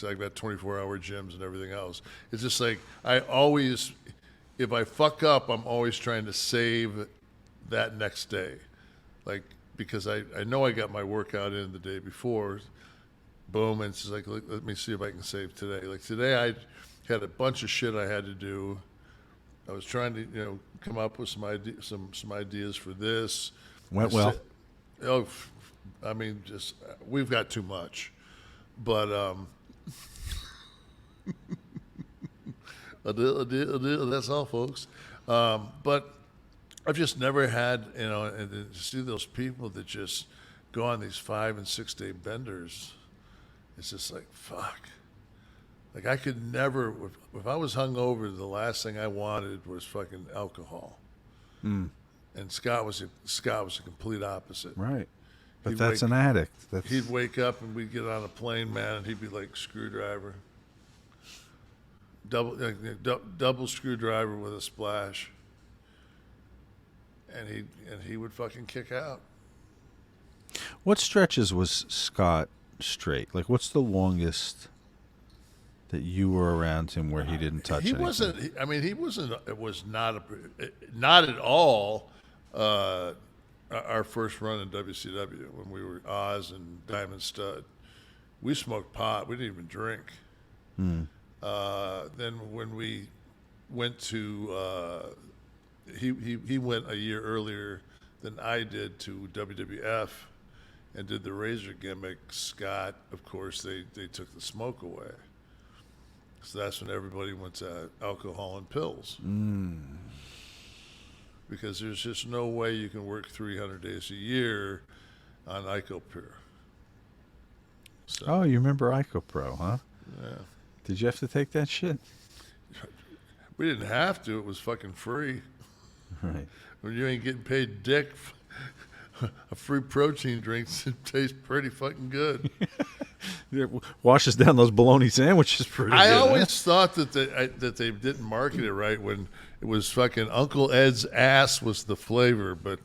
'cause I've got 24-hour gyms and everything else. It's just like I always, if I fuck up, I'm always trying to save that next day. Like, because I know I got my workout in the day before. Boom, and it's just like, let me see if I can save today. Like today I had a bunch of shit I had to do. I was trying to, come up with some ideas for this. Went well. I mean, just we've got too much, but that's all, folks. But I've just never had, and to see those people that just go on these 5 and 6 day benders. It's just like, fuck. Like I could never, if I was hungover, the last thing I wanted was fucking alcohol. Mm. And Scott was a complete opposite. Right. But that's an addict. He'd wake up and we'd get on a plane, man, and he'd be like screwdriver. Double screwdriver with a splash. And he would fucking kick out. What stretches was Scott straight? Like, what's the longest that you were around him where he didn't touch anything? He wasn't. It was not at all. Our first run in WCW when we were Oz and Diamond Stud, we smoked pot. We didn't even drink. Then when we went to, he went a year earlier than I did to WWF and did the razor gimmick. Scott, of course, they took the smoke away. So that's when everybody went to alcohol and pills. Because there's just no way you can work 300 days a year on IcoPure. So, oh, you remember IcoPro, huh? Yeah. Did you have to take that shit? We didn't have to. It was fucking free. Right. When you ain't getting paid dick, a free protein drink tastes pretty fucking good. It washes down those bologna sandwiches pretty good. I always thought that they didn't market it right when it was fucking Uncle Ed's ass was the flavor, but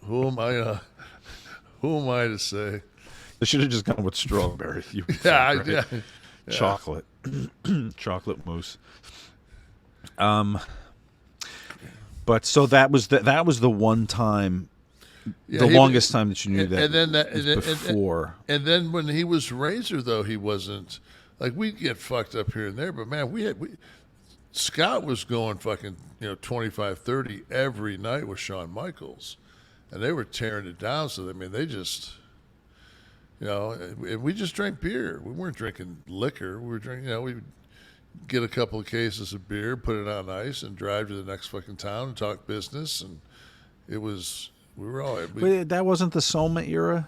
who am I to say? They should have just gone with strawberry. Yeah. Chocolate. Chocolate mousse. But so that was the one time, the longest time that you knew that. And then before. And then when he was Razor, though, he wasn't like we'd get fucked up here and there. But man, Scott was going fucking 25, 30 every night with Shawn Michaels, and they were tearing it down. So I mean, they just. We just drank beer. We weren't drinking liquor. We were drinking, we'd get a couple of cases of beer, put it on ice, and drive to the next fucking town and talk business. And we were all. But that wasn't the Soma era?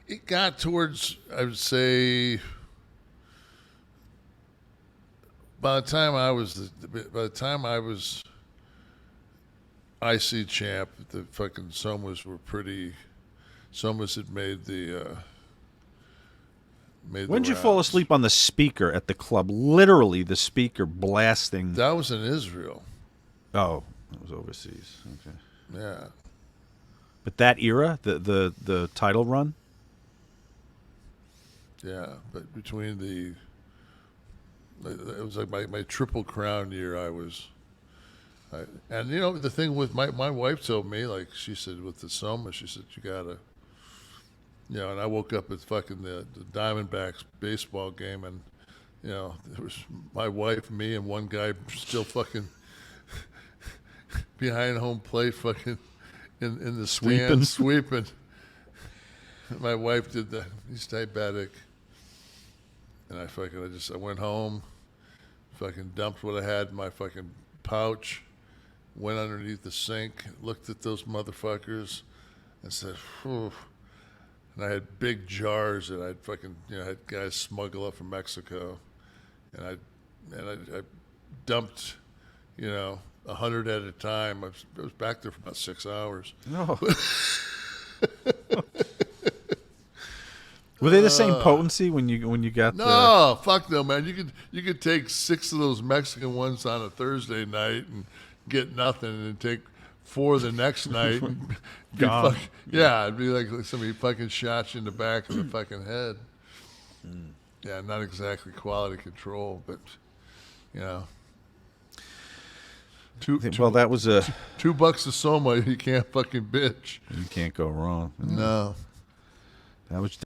It got towards, I would say, by the time I was IC champ, the fucking Somas were pretty. Somas had made the. When did you fall asleep on the speaker at the club? Literally, the speaker blasting. That was in Israel. Oh, that was overseas. Okay. Yeah. But that era, the title run. Yeah, but between it was like my Triple Crown year. And the thing with my wife told me, like she said with the Soma, she said you gotta. And I woke up at fucking the Diamondbacks baseball game, and there was my wife, me, and one guy still fucking behind home plate, fucking in the stands sweeping. My wife did he's diabetic, and I went home, fucking dumped what I had in my fucking pouch, went underneath the sink, looked at those motherfuckers, and said, "Phew." And I had big jars that I'd fucking, had guys smuggle up from Mexico. And I dumped, 100 at a time. I was back there for about 6 hours. Oh. Were they the same potency when you got No, fuck no, man. You could take 6 of those Mexican ones on a Thursday night and get nothing, and then take 4 the next night. And Gone. it'd be like somebody fucking shot you in the back of the fucking head. Yeah, not exactly quality control, but you know, Well, that was a. $2 a Soma, you can't fucking bitch. You can't go wrong. No. That was